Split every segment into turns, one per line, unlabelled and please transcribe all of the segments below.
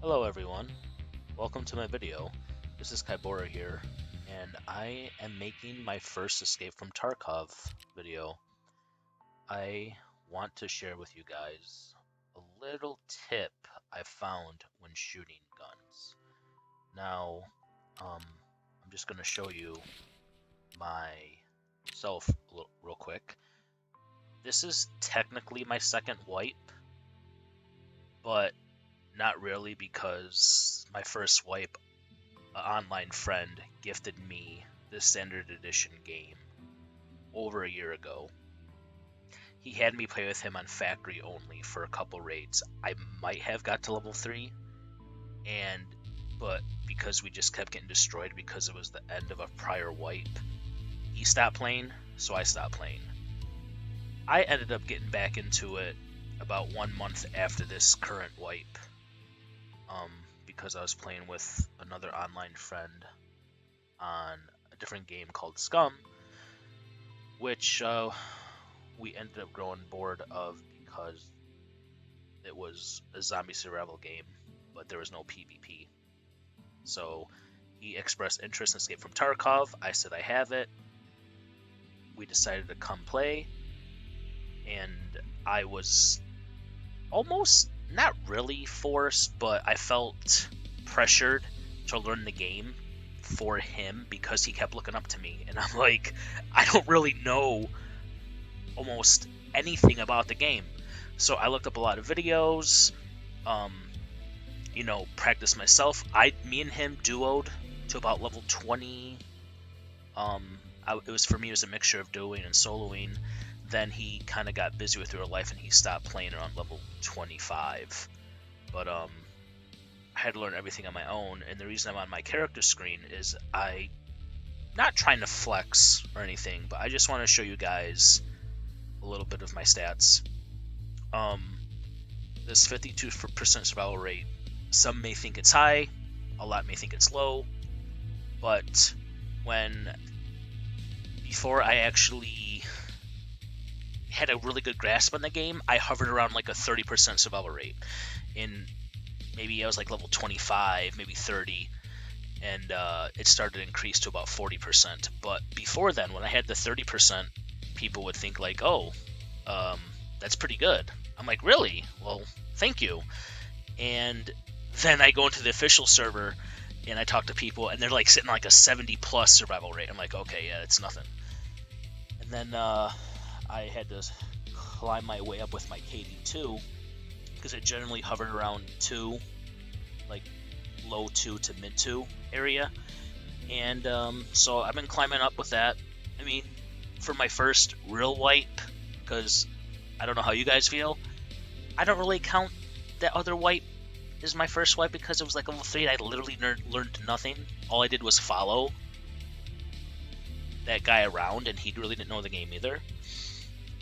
Hello everyone, welcome to my video. This is Kybora here, and I am making my first Escape from Tarkov video. I want to share with you guys a little tip I found when shooting guns. Now, I'm just going to show you myself real quick. This is technically my second wipe, but not really, because my first wipe, an online friend gifted me the standard edition game over a year ago. He had me play with him on factory only for a couple raids. I might have got to level 3, but because we just kept getting destroyed because it was the end of a prior wipe, he stopped playing, so I stopped playing. I ended up getting back into it about 1 month after this current wipe. Because I was playing with another online friend on a different game called Scum, which we ended up growing bored of because it was a zombie survival game, but there was no PvP. So he expressed interest in Escape from Tarkov. I said I have it. We decided to come play, and I was almost not really forced, but I felt pressured to learn the game for him because he kept looking up to me, and I'm like, I don't really know almost anything about the game. So I looked up a lot of videos, practiced myself. Me and him duoed to about level 20. It was a mixture of duoing and soloing. Then he kind of got busy with real life and he stopped playing around level 25. But I had to learn everything on my own, and the reason I'm on my character screen is not trying to flex or anything, but I just want to show you guys a little bit of my stats. This 52% survival rate, some may think it's high, a lot may think it's low, but before I actually had a really good grasp on the game, I hovered around like a 30% survival rate. Maybe I was like level 25, maybe 30, and it started to increase to about 40%. But before then, when I had the 30%, people would think like, oh, that's pretty good. I'm like, really? Well, thank you. And then I go into the official server, and I talk to people, and they're like sitting on like a 70+ survival rate. I'm like, okay, yeah, it's nothing. And then I had to climb my way up with my KD2, because it generally hovered around 2, like low 2 to mid 2 area. And so I've been climbing up with that. I mean, for my first real wipe, because I don't know how you guys feel, I don't really count that other wipe as my first wipe because it was like level 3. I literally learned nothing. All I did was follow that guy around, and he really didn't know the game either.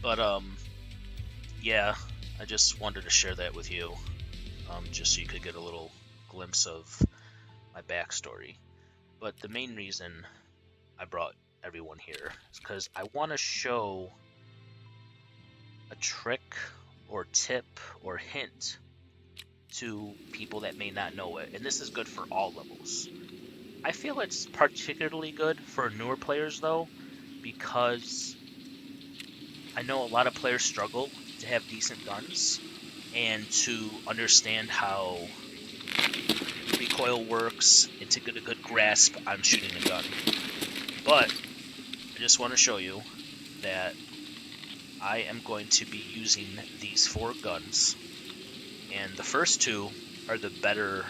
But yeah, I just wanted to share that with you, just so you could get a little glimpse of my backstory. But the main reason I brought everyone here is because I want to show a trick or tip or hint to people that may not know it, and this is good for all levels. I feel it's particularly good for newer players though, because I know a lot of players struggle to have decent guns and to understand how recoil works and to get a good grasp on shooting a gun. But I just want to show you that I am going to be using these 4 guns, and the first 2 are the better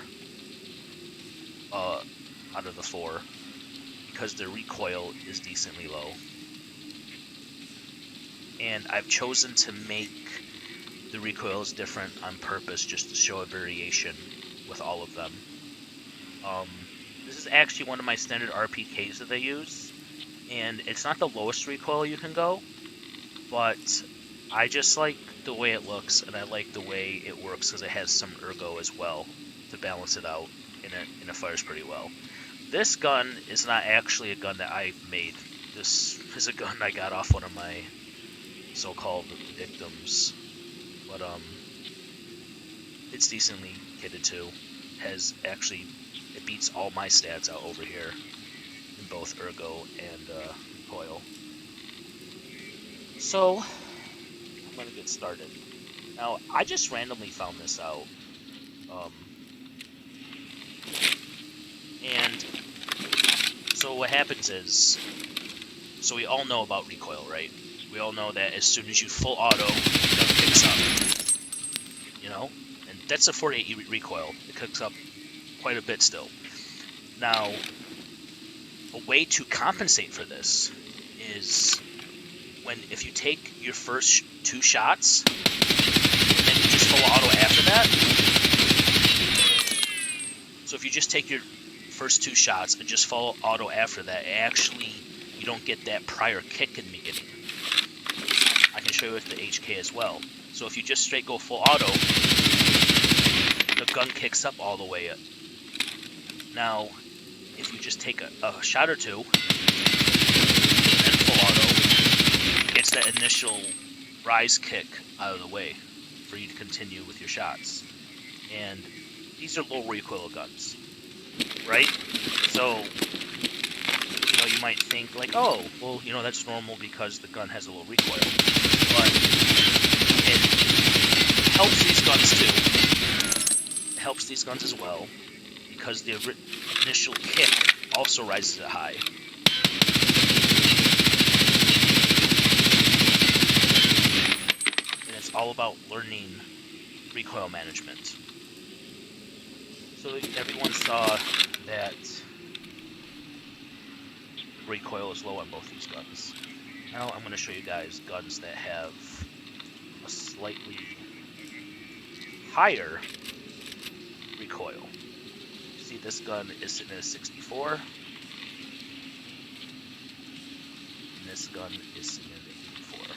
out of the 4 because their recoil is decently low. And I've chosen to make the recoils different on purpose just to show a variation with all of them. This is actually one of my standard RPKs that I use, and it's not the lowest recoil you can go, but I just like the way it looks, and I like the way it works because it has some ergo as well to balance it out, and it fires pretty well. This gun is not actually a gun that I made. This is a gun I got off one of my so-called victims, but it's decently kitted too. has actually, it beats all my stats out over here in both Ergo and Recoil. So, I'm going to get started. Now, I just randomly found this out. And so what happens is, so we all know about Recoil, right? We all know that as soon as you full auto, the gun kicks up. You know? And that's a 48 recoil. It kicks up quite a bit still. Now, a way to compensate for this is if you take your first 2 shots, and then you just full auto after that. So if you just take your first 2 shots and just full auto after that, actually you don't get that prior kick in the beginning. I can show you with the HK as well. So if you just straight go full auto, the gun kicks up all the way up. Now, if you just take a shot or 2, and full auto, it's that initial rise kick out of the way for you to continue with your shots. And these are low recoil guns, right? So, you might think like, oh, well, that's normal because the gun has a low recoil. But it helps these guns too. It helps these guns as well because the initial kick also rises it high. And it's all about learning recoil management. So everyone saw that recoil is low on both these guns. Now I'm going to show you guys guns that have a slightly higher recoil. See, this gun is sitting at a 64, and this gun is sitting at an 84.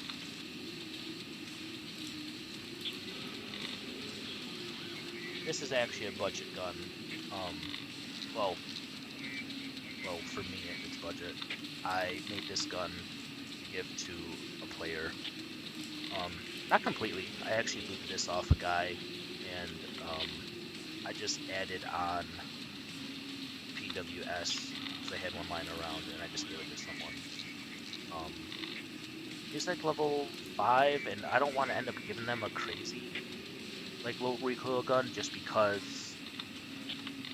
This is actually a budget gun. Well, for me, it's budget. I made this gun to give to a player. Not completely. I actually looted this off a guy, and I just added on PWS because I had one lying around, and I just gave it to someone. He's like level 5, and I don't want to end up giving them a crazy low recoil gun just because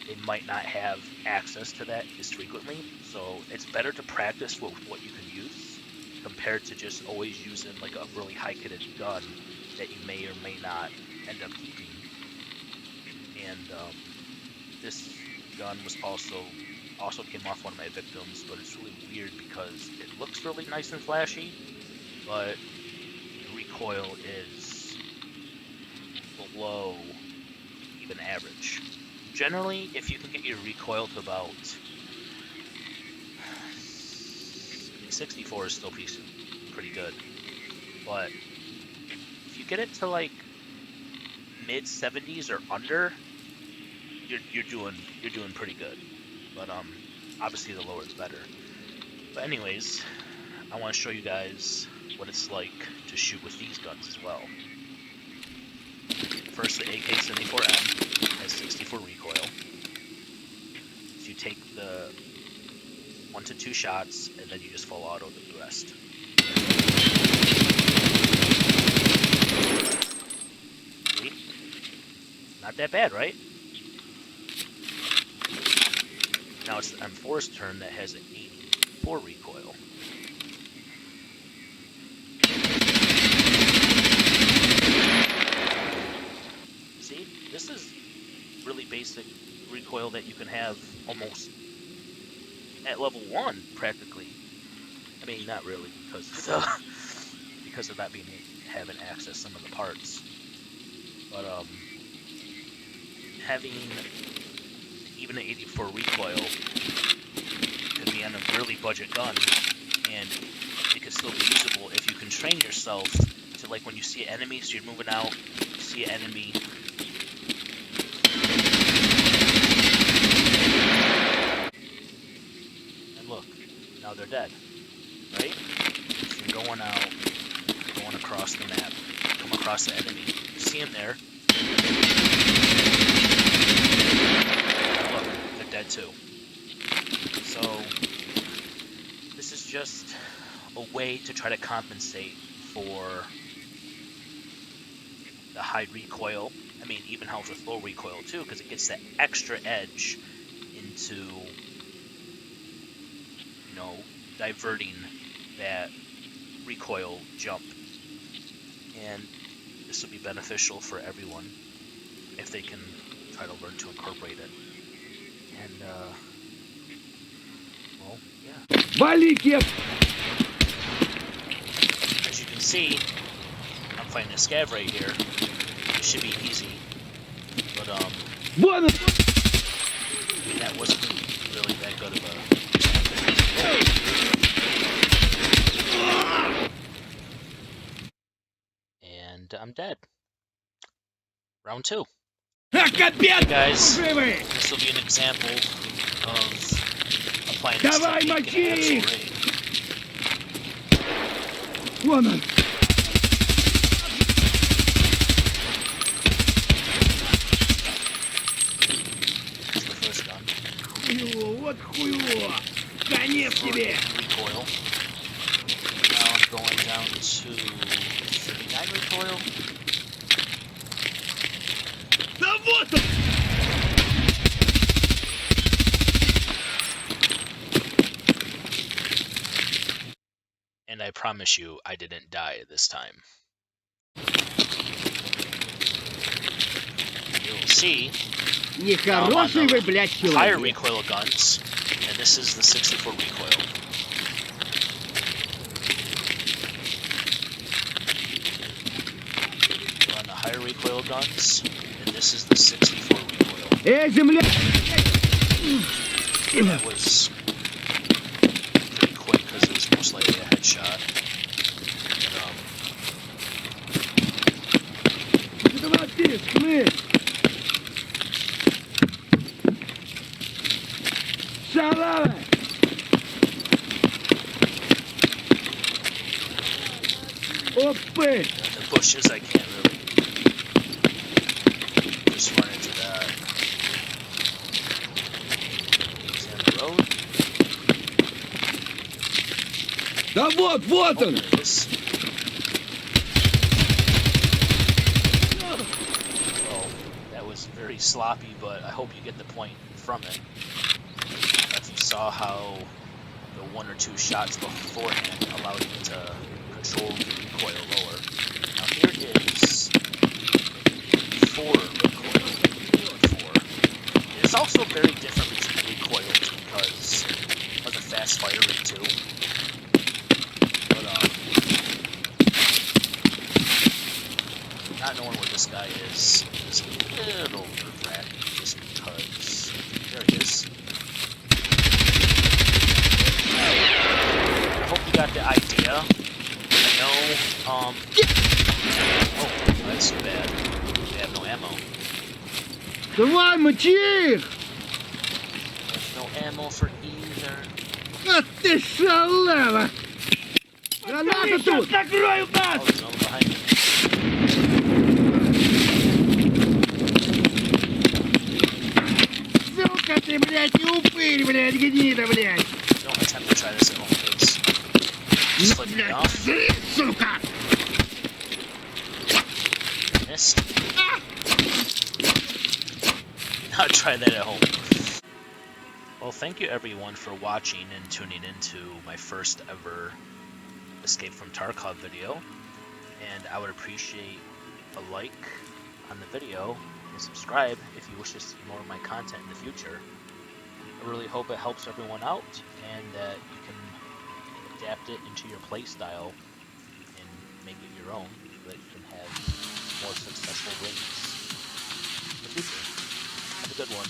they might not have access to that as frequently. So it's better to practice with what you can use compared to just always using a really high kitted gun that you may or may not end up keeping. And this gun was also came off one of my victims, but it's really weird because it looks really nice and flashy, but the recoil is below even average. Generally, if you can get your recoil to about 64 is still pretty good, but if you get it to mid 70s or under, you're doing pretty good. But obviously the lower the better. But anyways, I want to show you guys what it's like to shoot with these guns as well. First, the AK-74M has 64 recoil. So you take the 1 to 2 shots, and then you just full auto the rest. See? Not that bad, right? Now it's the M4's turn that has an 84 recoil. See, this is really basic recoil that you can have almost at level 1 practically. I mean, not really because of not having access to some of the parts. But having even an 84 recoil can be on a really budget gun, and it can still be usable if you can train yourself to when you see an enemy, so you're moving out, you see an enemy, and look, now they're dead, right? So you're going out, going across the map, come across the enemy, you see him there, way to try to compensate for the high recoil. I mean, even helps with low recoil too, because it gets that extra edge into, you know, diverting that recoil jump. And this will be beneficial for everyone if they can try to learn to incorporate it. And, well, yeah. As you can see, I'm fighting a scav right here. It should be easy. But, I mean, that wasn't really that good of a... And I'm dead. Round 2. Okay, guys, this will be an example of applying this technique in actual raid. That's the first gun. Recoil. Now I'm going down to 39 recoil. And I promise you, I didn't die this time. You'll see, I'm on the higher recoil guns, and this is the 64 recoil. We're on the higher recoil guns, and this is the 64 recoil. That was pretty quick because it was most likely a headshot. In the bushes, I can't really just run into that. He's in the road.
Да вот он!
Well, that was very sloppy, but I hope you get the point from it. If you saw how the 1 or 2 shots beforehand allowed you to control the recoil lower. Now here is 4 recoil. 4. It's also very different between recoils because of the fast fire rate too. But not knowing where this guy is a little nerve-wracking just because there he is. I hope you got the idea. Oh, that's bad. They have no ammo.
Давай, мочи их!
There's no ammo for either.
А ты шалава! Граната тут! Закрою
Oh,
нас!
there's no one behind me.
Сука ты, блядь, и упырь, блядь, гнида, блядь!
Don't attempt to try this at home, please. Just flip me off.
Сука!
Missed. Not try that at home. Well, thank you everyone for watching and tuning into my first ever Escape from Tarkov video. And I would appreciate a like on the video and subscribe if you wish to see more of my content in the future. I really hope it helps everyone out and that you can adapt it into your play style and make it your own so that you can have more successful raids in the future. Have a good one.